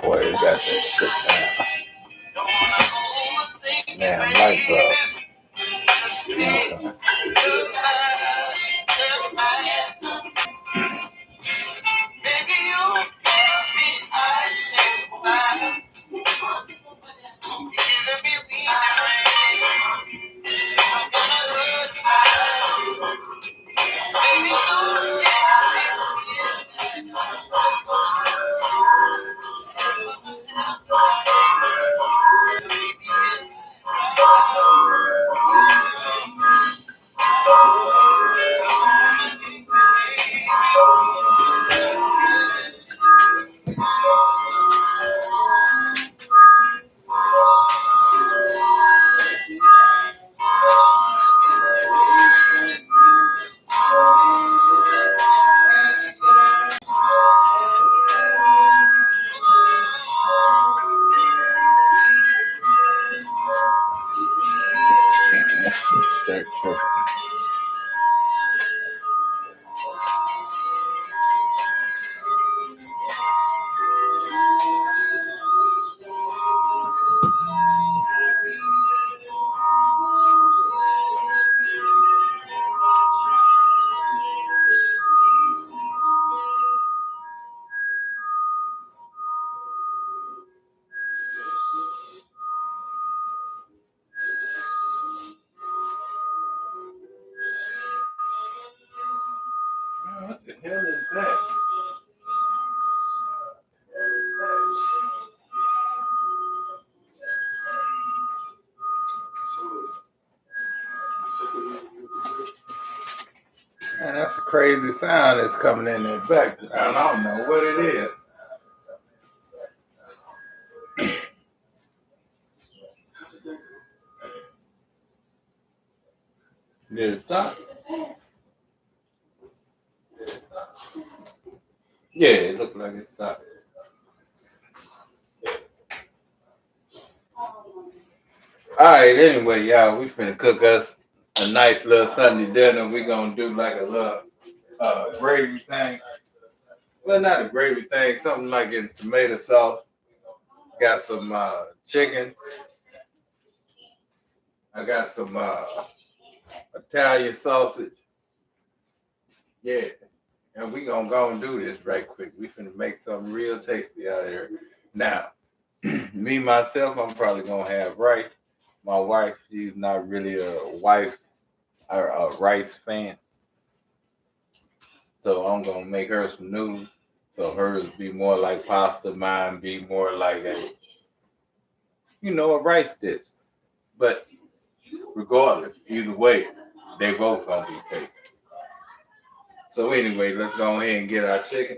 always got that shit down. Man, light bulb. Okay. Start tripping. What the hell is that? Man, that's a crazy sound that's coming in the background. I don't know what it is. Did it stop? Yeah, it looked like it stopped. Alright, anyway, y'all, we finna cook us a nice little Sunday dinner. We gonna do like a little gravy thing. Well, not a gravy thing, something like in tomato sauce. Got some chicken. I got some Italian sausage. Yeah. And we gonna go and do this right quick. We finna make something real tasty out of here. Now, me myself, I'm probably gonna have rice. My wife, she's not really a wife or a rice fan. So I'm gonna make her some noodles. So hers be more like pasta, mine be more like a rice dish. But regardless, either way, they both gonna be tasty. So anyway, let's go ahead and get our chicken.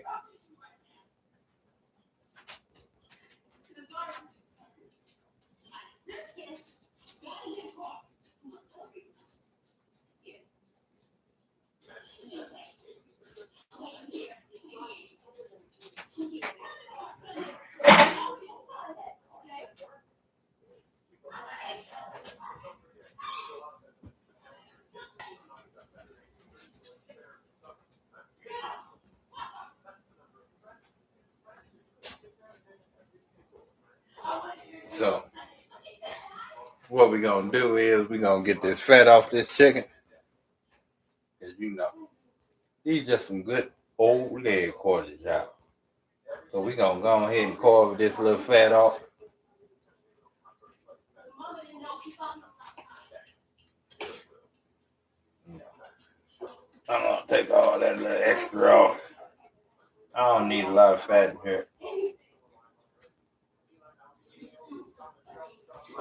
So what we're gonna do is we're gonna get this fat off this chicken. Cause these just some good old leg quarters, y'all. So we're gonna go ahead and carve this little fat off. I'm gonna take all that little extra off. I don't need a lot of fat in here.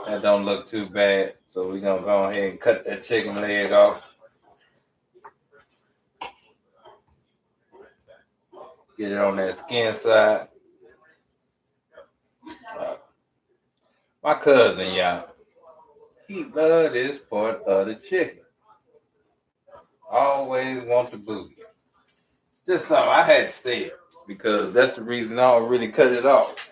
That don't look too bad. So we're gonna go ahead and cut that chicken leg off. Get it on that skin side. My cousin, y'all, he love this part of the chicken. Always want the booty. Just something I had to say it because that's the reason I don't really cut it off.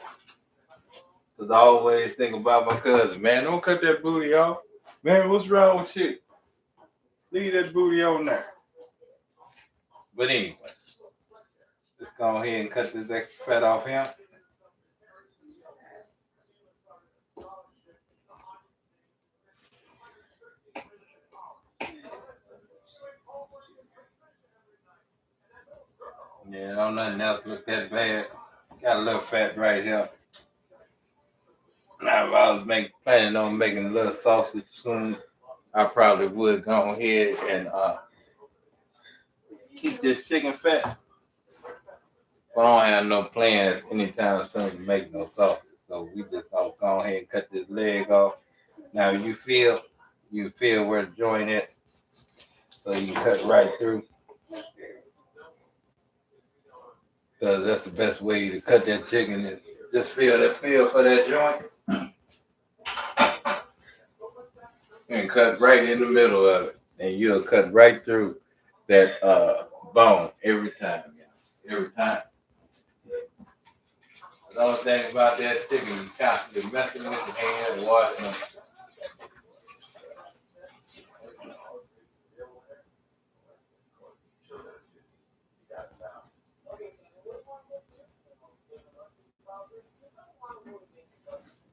Cause I always think about my cousin. Man, don't cut that booty off. Man, what's wrong with you? Leave that booty on there. But anyway, let's go ahead and cut this extra fat off him. Yeah, don't nothing else look that bad. Got a little fat right here. Now, if I was planning on making a little sausage soon, I probably would go ahead and keep this chicken fat. But I don't have no plans anytime soon to make no sausage. So we just gonna go ahead and cut this leg off. Now you feel where the joint is, so you can cut right through. Because that's the best way to cut that chicken is just feel for that joint and cut right in the middle of it. And you'll cut right through that bone every time. Every time. The only thing about that chicken, you constantly messing with your hands, washing them.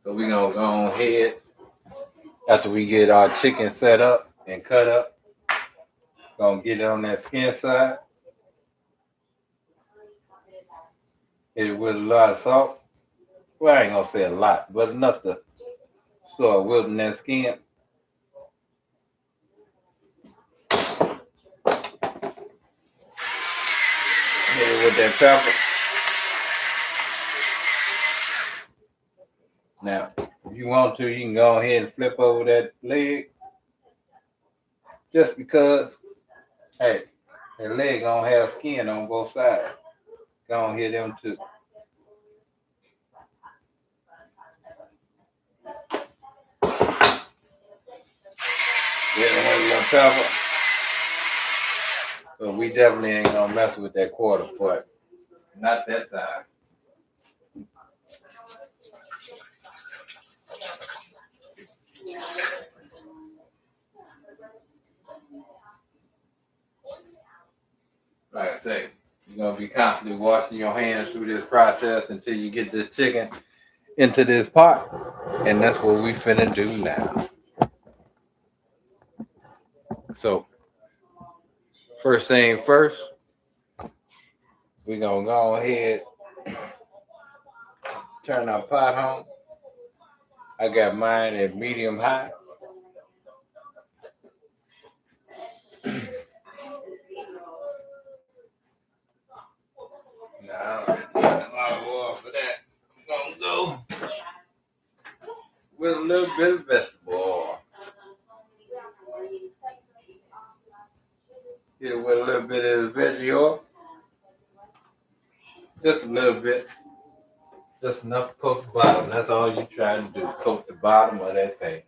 So we're going to go ahead, after we get our chicken set up and cut up, going to get it on that skin side. Hit it with a lot of salt. Well, I ain't going to say a lot, but enough to start wilting that skin. Hit it with that pepper. Now, if you want to, you can go ahead and flip over that leg. Just because, hey, that leg gonna have skin on both sides. Go on hit them too. Hit them with a little pepper. But we definitely ain't gonna mess with that quarter part. Not that time. Like I say, you're gonna be constantly washing your hands through this process until you get this chicken into this pot. And that's what we finna do now. So, first thing first, we're gonna go ahead, turn our pot on. I got mine at medium high. Now, I don't need a lot of oil for that. I'm gonna go with a little bit of vegetable oil. Hit it with a little bit of veggie oil. Just a little bit. Just enough to coat the bottom. That's all you trying to do. Coat the bottom of that pan.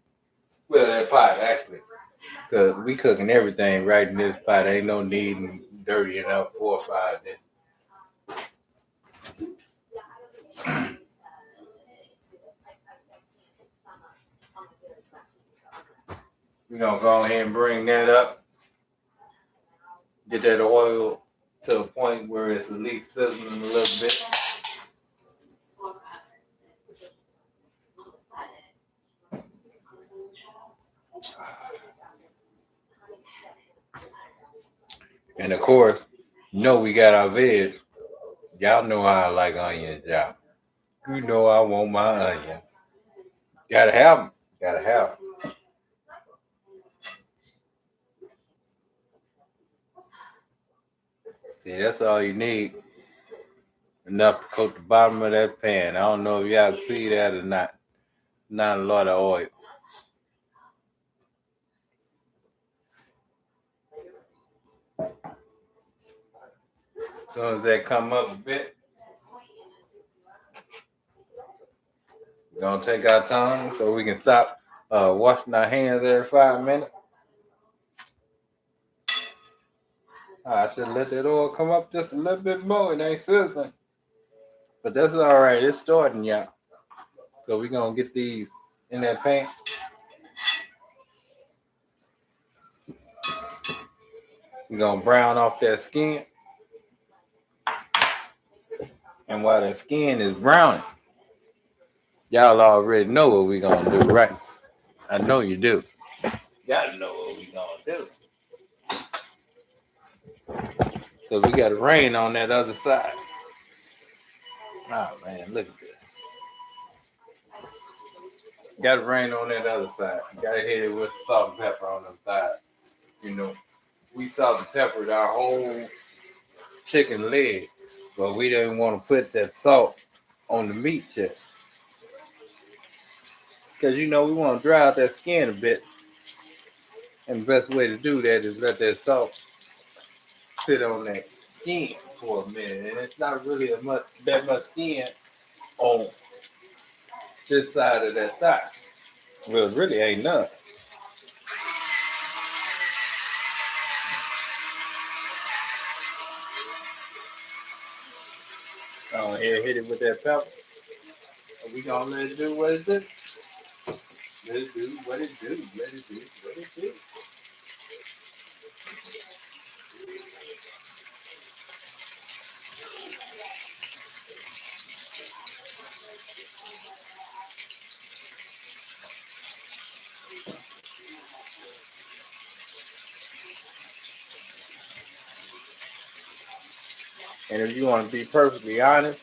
Well, that pot, actually. Because we cooking everything right in this pot. Ain't no need in dirtying up 4 or 5 days. We're going to go ahead and bring that up. Get that oil to a point where it's at least sizzling a little bit. And of course, you know we got our veg. Y'all know how I like onions, y'all. You know I want my onions. Gotta have them. Gotta have them. See, that's all you need. Enough to coat the bottom of that pan. I don't know if y'all can see that or not. Not a lot of oil. As soon as that come up a bit, we're gonna take our time so we can stop washing our hands every 5 minutes. I should let that oil come up just a little bit more. It ain't sizzling. But that's all right. It's starting, y'all. So we're going to get these in that pan. We're going to brown off that skin. And while that skin is browning, y'all already know what we're going to do, right? I know you do. Y'all know what we're going to do. Because we got rain on that other side. Oh man, look at this. Got rain on that other side. Got to hit it with salt and pepper on the side. You know, we salt and peppered our whole chicken leg, but we didn't want to put that salt on the meat yet. Because, you know, we want to dry out that skin a bit. And the best way to do that is let that salt sit on that skin for a minute. And it's not really that much skin on this side of that thigh. Well, it really ain't none. Here, hit it with that pepper. And we gonna let it do what it do. Let it do what it do. Let it do what it do. And if you want to be perfectly honest,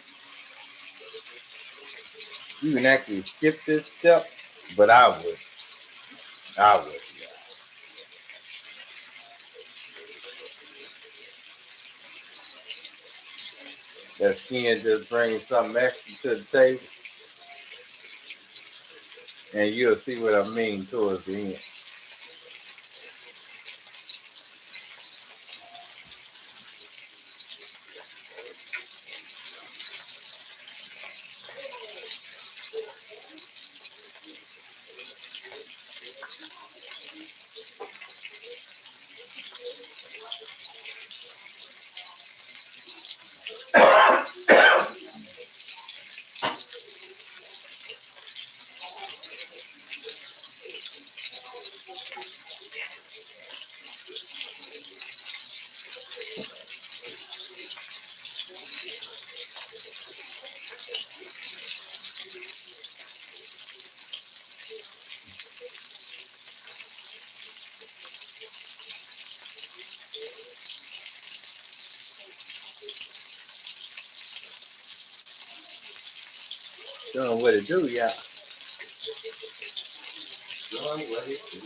you can actually skip this step, but I would. I would. Yeah. That skin just brings something extra to the table, and you'll see what I mean towards the end. Doing what it do, yeah. Doing what it do.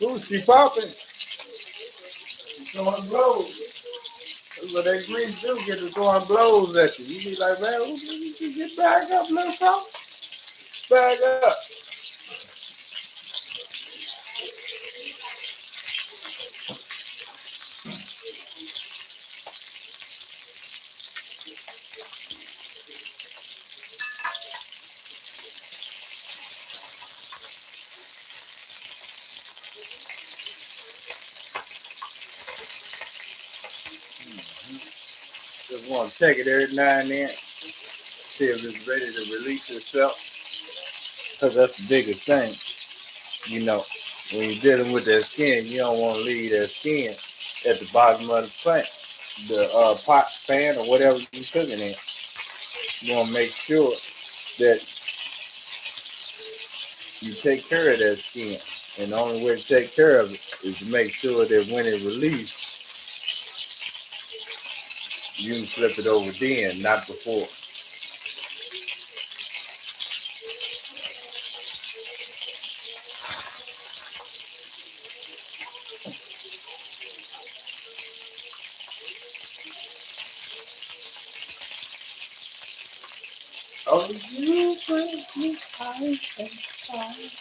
Ooh, she popping. She's throwing blows. That's what that grease do, get to throwing blows at you. You be like, man, you get back up, little fella. Back up. Just want to check it every now and then. See if it's ready to release itself. Because that's the biggest thing. You know, when you're dealing with that skin, you don't want to leave that skin at the bottom of the pan, the pot, pan, or whatever you're cooking in. You want to make sure that you take care of that skin. And the only way to take care of it is to make sure that when it releases, you can flip it over then, not before. Oh, you bring me ice and fire.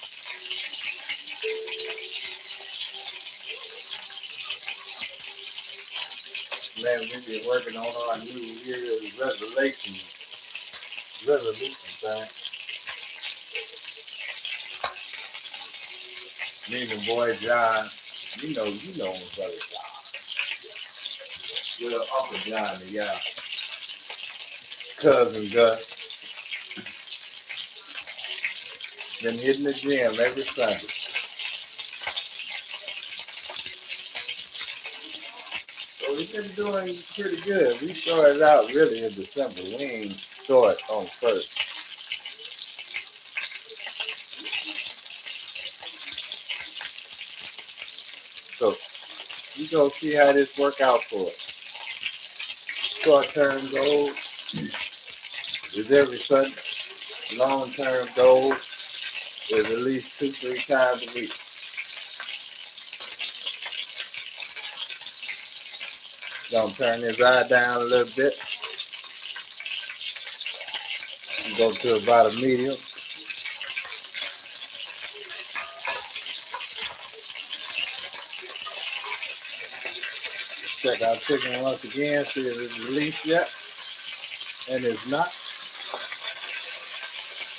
Man, we've been working on our New Year's resolutions resolution thing. Me and the boy John, you know my brother John. Well, Uncle John and y'all. Cousin Gus. Been hitting the gym every Sunday. So we've been doing pretty good. We started out really in December. We ain't start on first. So you go see how this work out for us. Short-term goal is every Sunday. Long-term goal is at least 2-3 times a week. Gonna turn this eye down a little bit. Go to about a medium. Check our chicken once again, see if it's released yet. And it's not.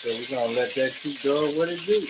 So we're gonna let that keep doing what it do.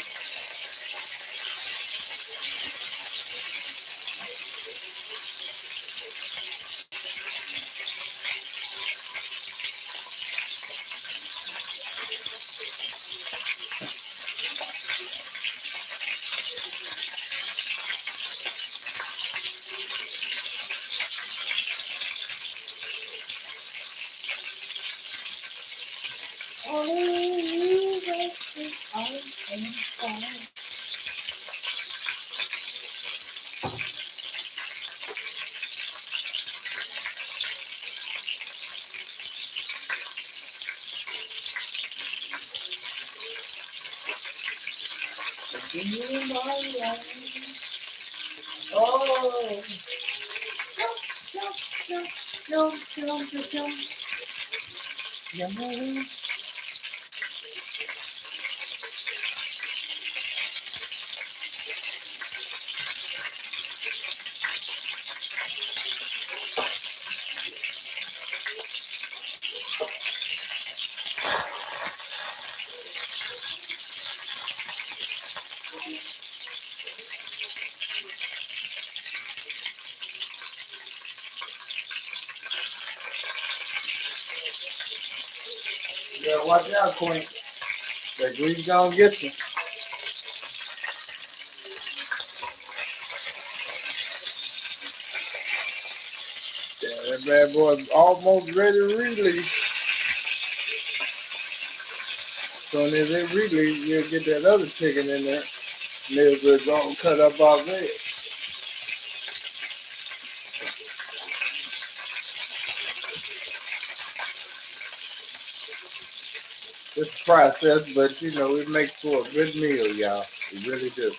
Yeah, watch out, Queen. That grease gonna get you. Yeah, that bad boy almost ready to release. Soon as it release, you'll get that other chicken in there. And it's gonna cut up already. It's a process, but you know, it makes for a good meal, y'all. It really does.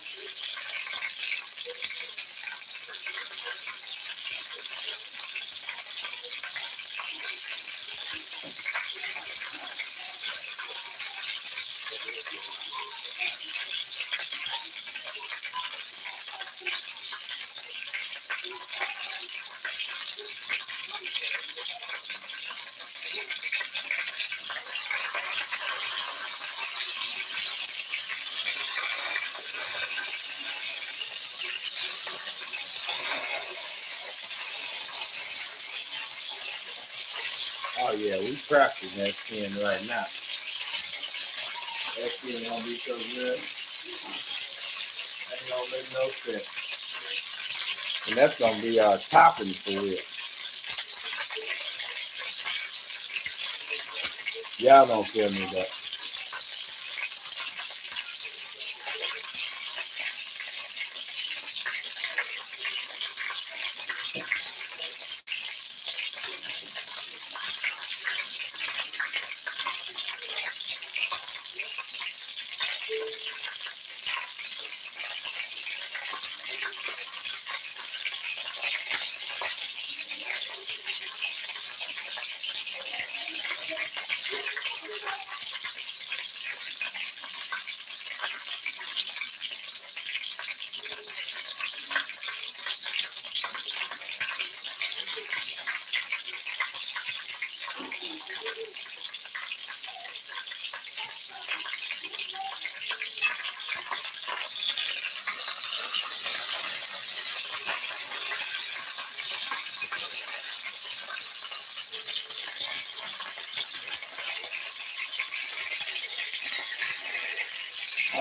Oh yeah, we crafting that skin right now. That skin gonna be so good. That ain't gonna make no sense. And that's gonna be our topping for real. Y'all don't feel me that.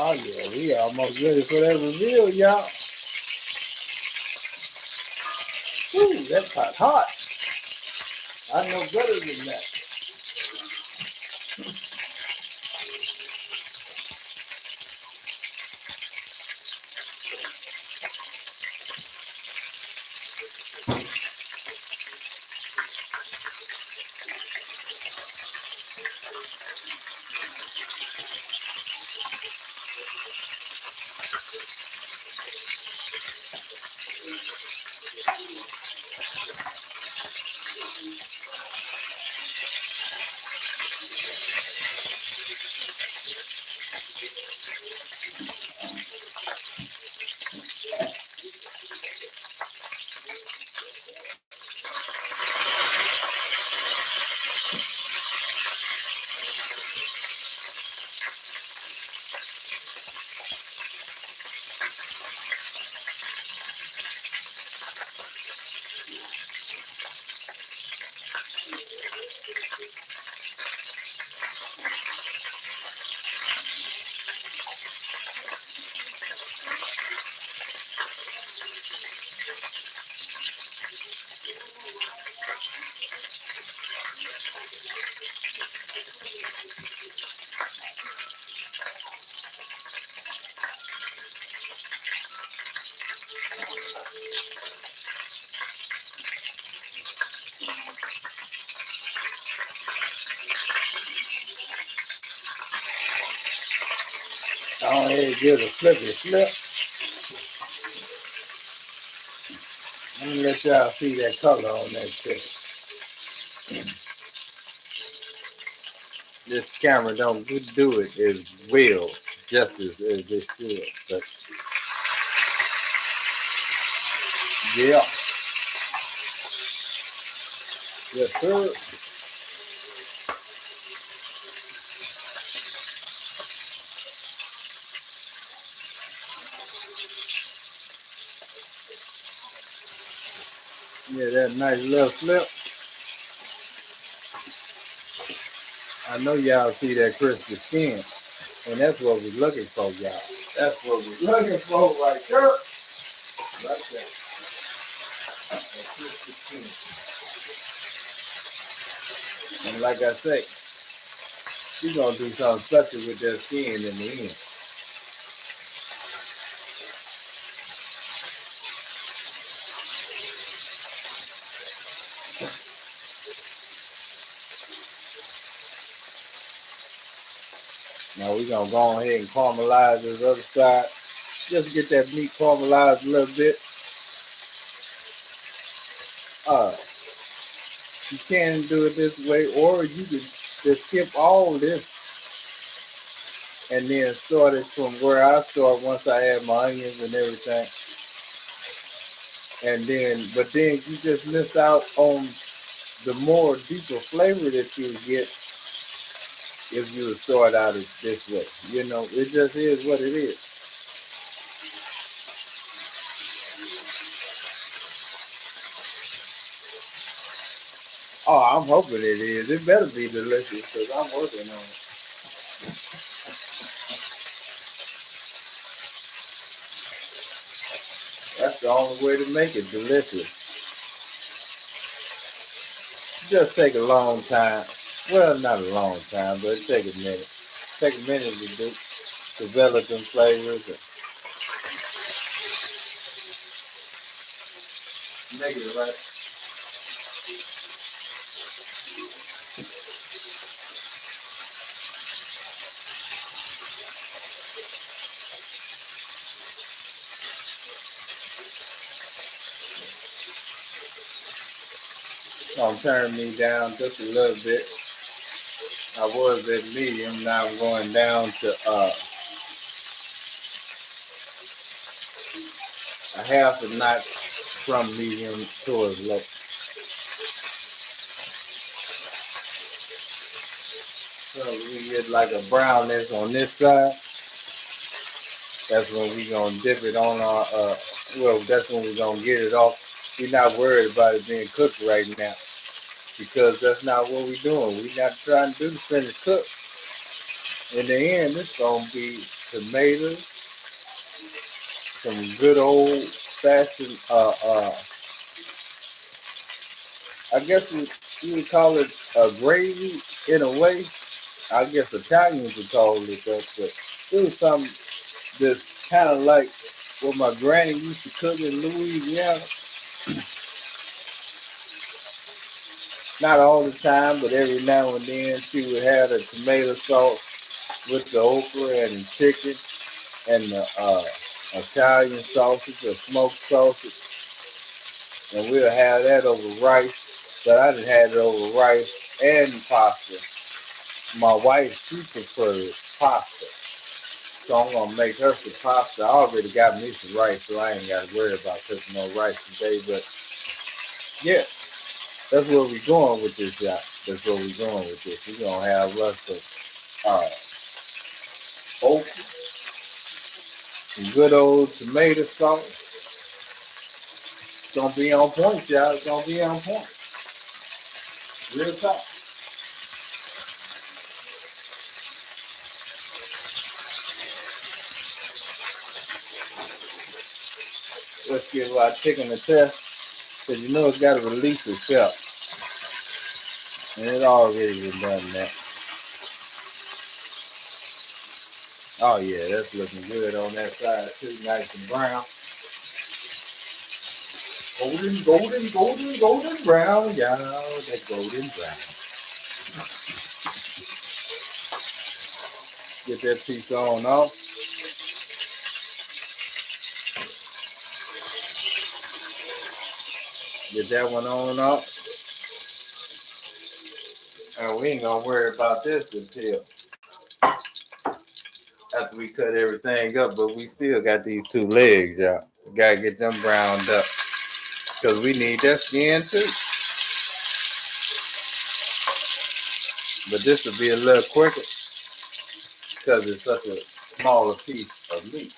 Oh yeah, we almost ready for that reveal, y'all. Woo, that pot hot. I know better than that. Go ahead and give it a flippy flip. Let me let y'all see that color on that chicken. This camera don't do it as well, just as it should. But yeah, yes sir. Yeah, that nice little flip. I know y'all see that crispy skin, and that's what we're looking for, y'all. That's what we're looking for right there. Right there. That crispy skin. And like I say, she's gonna do something special with that skin in the end. Now we're gonna go ahead and caramelize this other side. Just get that meat caramelized a little bit. You can do it this way, or you can just skip all this and then start it from where I start once I add my onions and everything. And but then you just miss out on the more deeper flavor that you get if you would start out this way. You know, it just is what it is. Oh, I'm hoping it is. It better be delicious because I'm working on it. That's the only way to make it delicious. It just take a long time. Well, not a long time, but it take a minute. Take a minute to develop them flavors and make it right. Gonna turn me down just a little bit. I was at medium, now I'm going down to a half a notch from medium towards low. So we get like a brownness on this side. That's when we gonna dip it on our well, that's when we gonna get it off. We're not worried about it being cooked right now because that's not what we're doing. We're not trying to do the finished cook. In the end, it's gonna be tomatoes, some good old fashioned I guess you would call it a gravy in a way. I guess Italians would call it that, but it was something that's kind of like what my granny used to cook in Louisiana. Not all the time, but every now and then she would have the tomato sauce with the okra and the chicken and the Italian sausage or smoked sausage, and we'll have that over rice. But I done had it over rice and pasta. My wife, she prefers pasta. So I'm gonna make her some pasta. I already got me some rice, so I ain't gotta worry about cooking no rice today. But yeah, that's where we're going with this, y'all. That's where we're going with this. We're gonna have us some okra, some good old tomato sauce. It's gonna be on point, y'all. It's gonna be on point. Real talk. Let's give our chicken a test, because you know it's gotta release itself. And it already been done that. Oh yeah, that's looking good on that side too, nice and brown. Golden, golden, golden, golden brown, y'all. That golden brown. Get that piece on off. Get that one on off. And we ain't gonna worry about this until after we cut everything up, but we still got these two legs, y'all. We gotta get them browned up. Because we need that skin too. But this will be a little quicker because it's such a smaller piece of meat.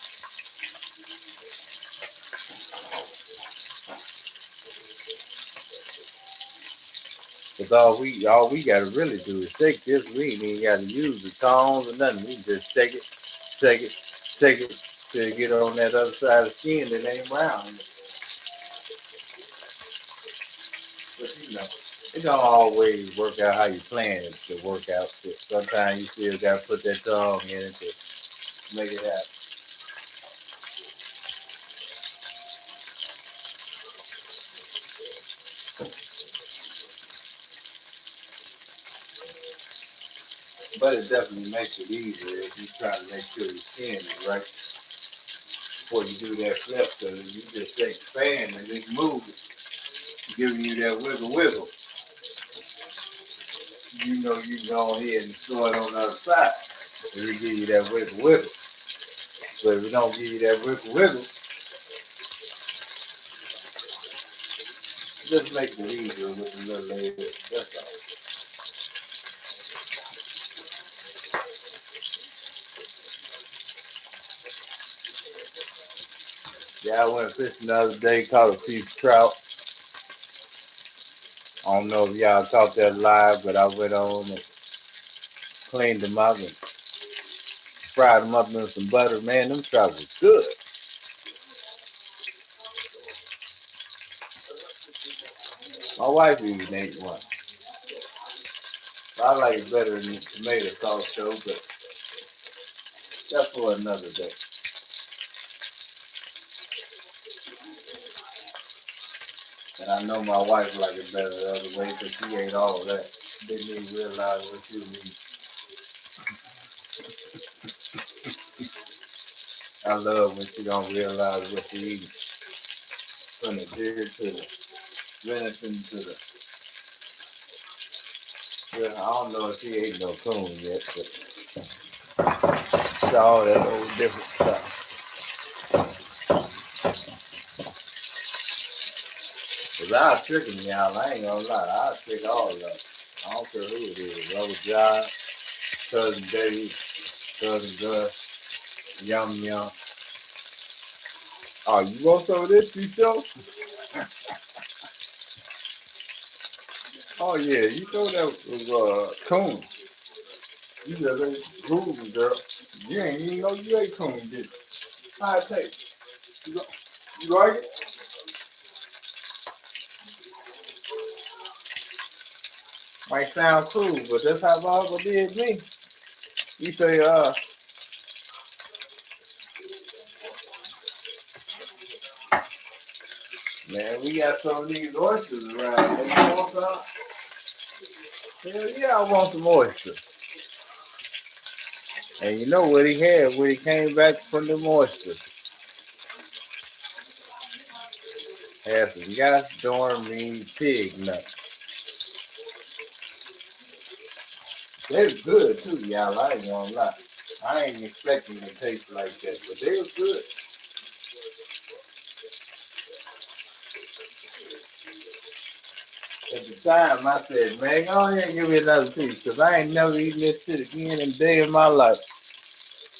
Because all we gotta really do is shake this. We ain't even gotta use the tongs or nothing. We can just shake it, shake it, shake it till it get on that other side of the skin that ain't brown. But you know, it don't always work out how you plan it to work out. Sometimes you still gotta put that tongue in it to make it happen. But it definitely makes it easier if you try to make sure your skin is right before you do that flip. Because you just take the fan and just move it, giving you that wiggle wiggle. You know you can go ahead and throw it on the other side. It will give you that wiggle wiggle. But if it don't give you that wiggle wiggle, just makes it easier with a little later. That's all. Yeah, I went fishing the other day, caught a piece of trout. I don't know if y'all caught that live, but I went on and cleaned them up and fried them up in some butter. Man, them trout was good. My wife even ate one. I like it better than tomato sauce though, but that's for another day. And I know my wife like it better the other way because she ate all of that. Didn't even realize what she was eating. I love when she don't realize what she eating. From the deer to the venison to the... Well, I don't know if she ate no coon yet, but it's all that old different stuff. Cause I'll trick them, y'all. I ain't gonna lie. I'll trick all of them. I don't care who it is. Brother John, Cousin Dave, Cousin Gus, Yum Yum. Oh, you want some of this, you show? Oh yeah, you know that was coon. You just ain't grooving, girl. You ain't even know you ate coon, did you? How it taste? You like it? Might sound cool, but that's how my uncle did me. He say, man, we got some of these oysters around. You want some? Hell yeah, I want some oysters. And you know what he had when he came back from the oysters? Had some gosh darn mean pig nuts. They was good too, y'all. I ain't gonna lie. I ain't expecting to taste like that, but they was good. At the time, I said, man, go ahead and give me another piece, because I ain't never eaten this shit again in a day in my life.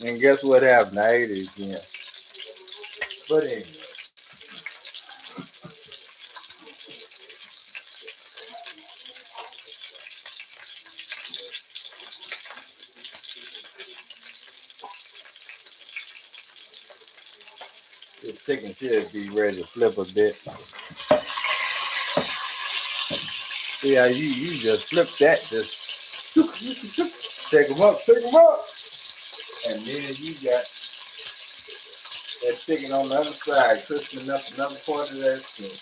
And guess what happened? I ate it again. But anyway, this chicken should be ready to flip a bit. See how you just flip that, just shake them up, shake them up. And then you got that chicken on the other side, crisping up another part of that skin.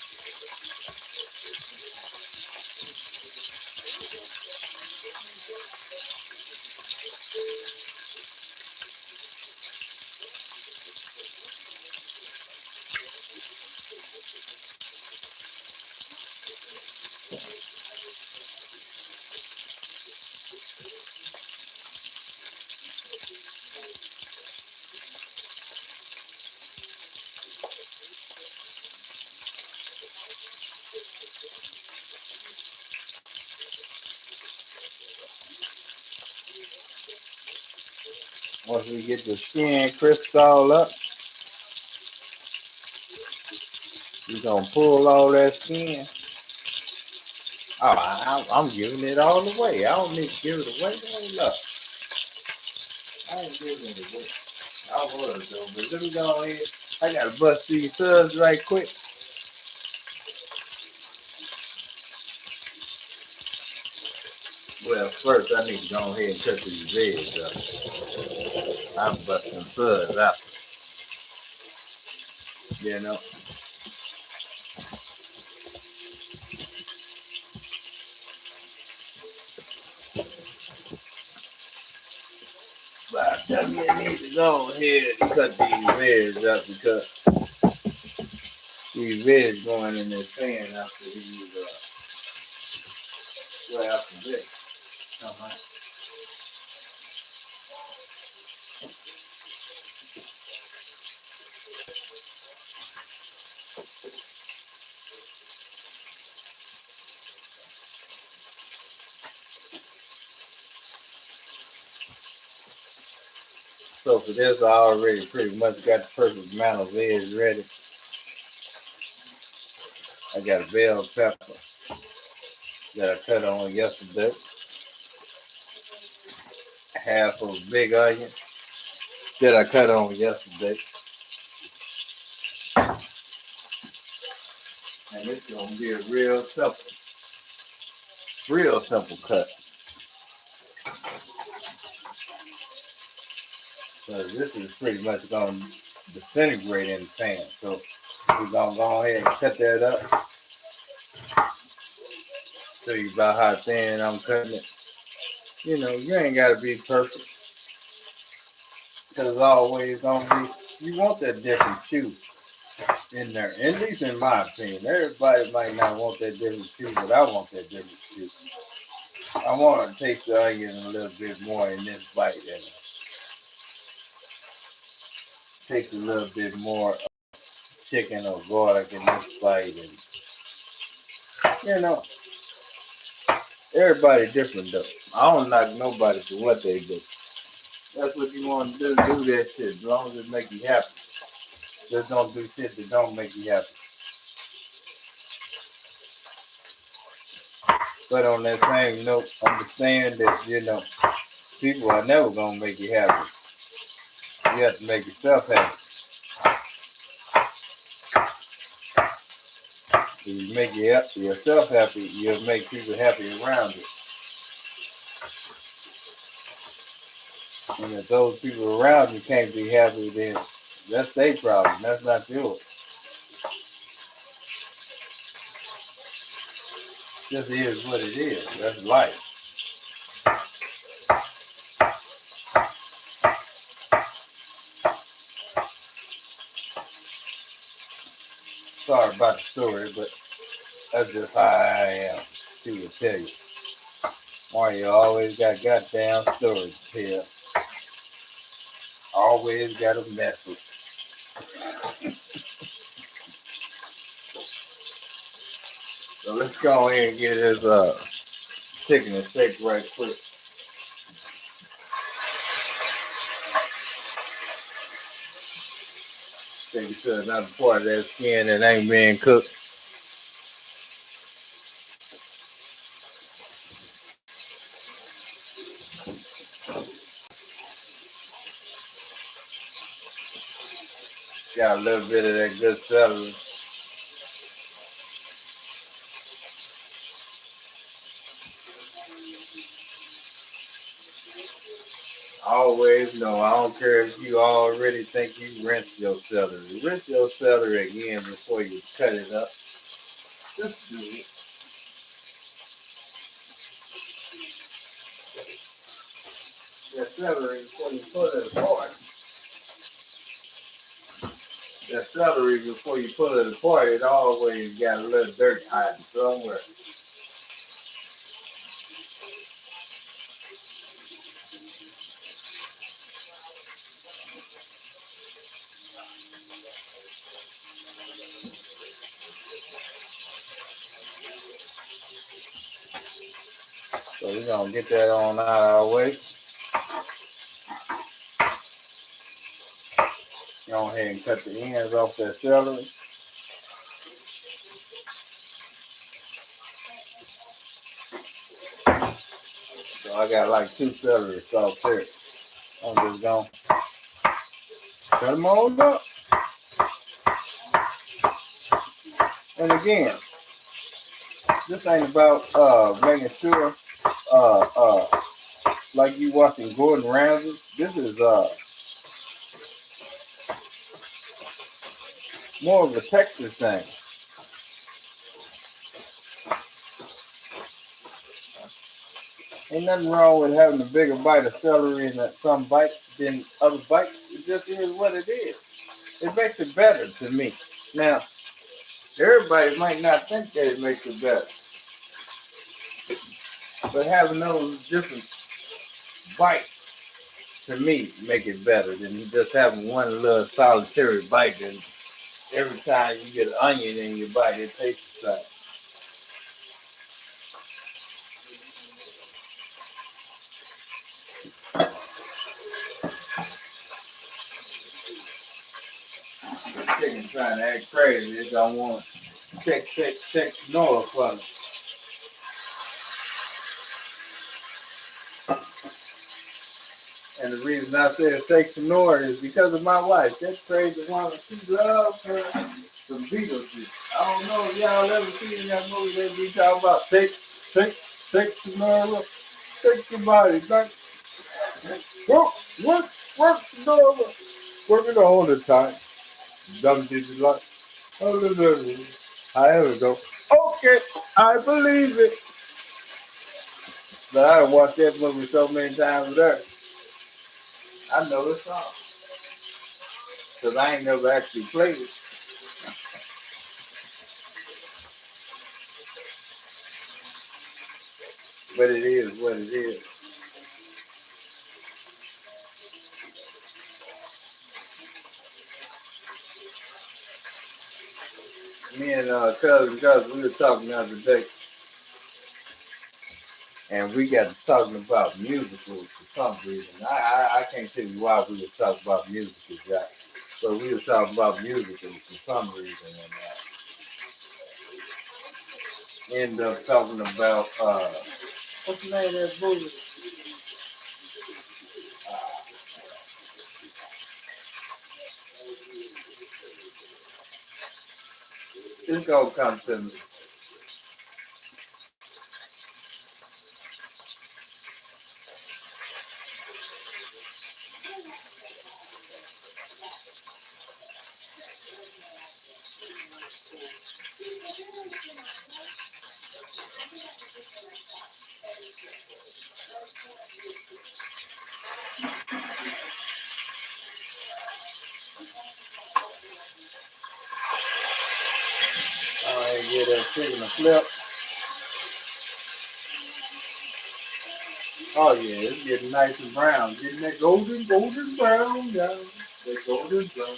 Once we get the skin crisped all up, we're going to pull all that skin. Oh, I'm giving it all away. I don't need to give it away. Hold up. I ain't giving it away. I was though, but let me go ahead. I got to bust these subs right quick. Well, first I need to go ahead and cut these veggies up. I'm busting subs out. You know. But I definitely need to go ahead and cut these veggies up because these veggies going in this pan after these, after this. Uh-huh. So for this, I already pretty much got the perfect amount of veg ready. I got a bell pepper that I cut on yesterday. Half of a big onion that I cut on yesterday. And it's gonna be a real simple cut. So this is pretty much gonna disintegrate in the pan. So we're gonna go ahead and cut that up. Show you about how thin I'm cutting it. You know, you ain't gotta be perfect. Because always gonna be, you want that different chew in there. At least in my opinion. Everybody might not want that different chew, but I want that different chew. I want to taste the onion a little bit more in this bite and taste a little bit more chicken or garlic in this bite. And, you know, everybody different though. I don't knock nobody for what they do. That's what you want to do that shit as long as it make you happy. Just don't do shit that don't make you happy. But on that same note, understand that, you know, people are never going to make you happy. You have to make yourself happy. If you make yourself happy, you'll make people happy around you. And if those people around you can't be happy, then that's their problem. That's not yours. Just is what it is. That's life. Sorry about the story, but that's just how I am. She will tell you. Mario always got goddamn stories to tell. Always got a message. So let's go ahead and get this chicken and steak right quick. Take it to another part of that skin that ain't being cooked. Got a little bit of that good celery. Always know, I don't care if you already think you rinsed your celery. Rinse your celery again before you cut it up. Just do it. That celery before you put it apart. That celery before you put it apart, it always got a little dirt hiding somewhere. So we're gonna get that on out of our way. Go ahead and cut the ends off that celery. So I got like 2 celery stalks here. I'm just gonna cut them all up. And again, this ain't about making sure like you watching Gordon Ramsay. This is more of a texture thing. Ain't nothing wrong with having a bigger bite of celery and some bites than other bites. It just is what it is. It makes it better to me. Now, everybody might not think that it makes it better. But having those different bites, to me, make it better than just having one little solitary bite. And every time you get an onion in your bite, it tastes the same. Chicken trying to act crazy. It don't want to check Noah for me. And the reason I said take Sonora is because of my wife. That crazy woman, she loves her some Beatles. I don't know if y'all ever seen that movie. They be talking about take Sonora, take your body, work Sonora, work it all the time. Dumb bitches like, however go. Okay, I believe it. But I done watched that movie so many times with her. I know the song. Because I ain't never actually played it. But it is what it is. Me and cousin, we were talking the other day. And we got to talking about musicals for some reason. I can't tell you why we were talking about musicals, guys. But we were talking about musicals for some reason. And end up talking about, what's the name of that movie? It's gonna come to me. I ain't get that chicken a flip. Oh yeah, it's getting nice and brown. Getting that golden brown, yeah. That golden brown.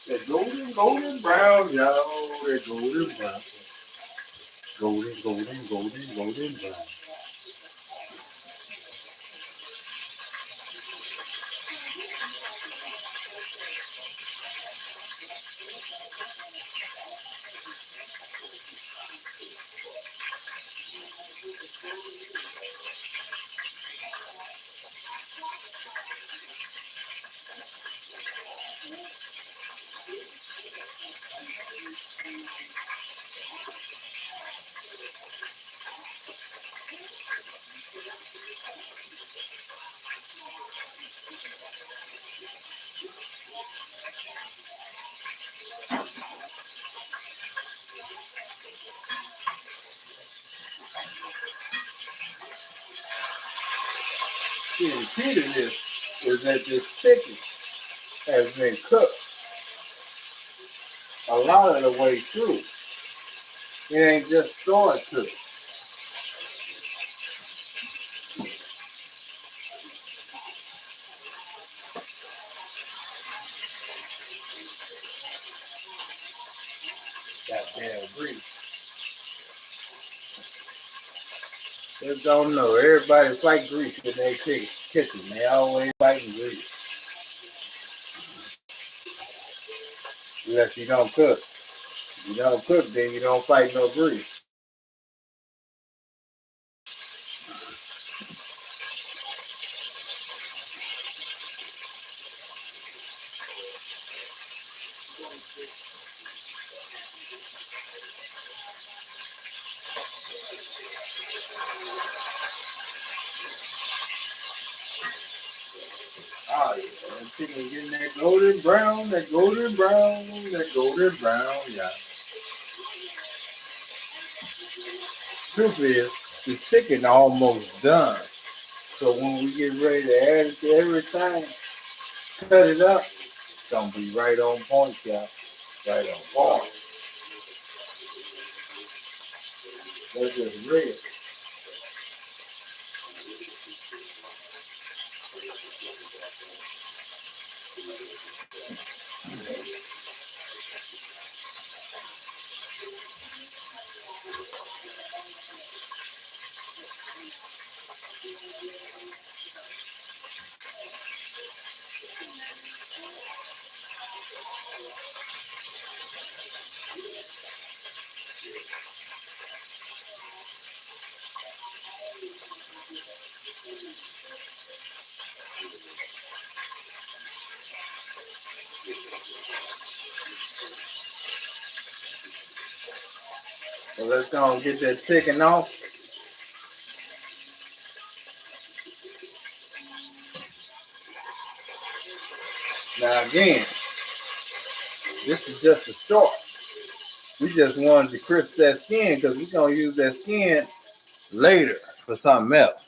That golden brown, y'all. That golden brown. Golden brown. See, the key to this is that this chicken has been cooked a lot of the way through. It ain't just started to. Goddamn grease. Just don't know. Everybody fight grease in their kitchen. They always fighting grease. Unless you don't cook. If you don't cook, then you don't fight no grease. Oh yeah, that chicken getting that golden brown, yeah. Truth is, the chicken almost done. So when we get ready to add it to everything, cut it up, it's gonna be right on point, y'all. Right on point. That's just real. So let's go and get that chicken off. Now again, this is just a short. We just wanted to crisp that skin because we're gonna use that skin later for something else.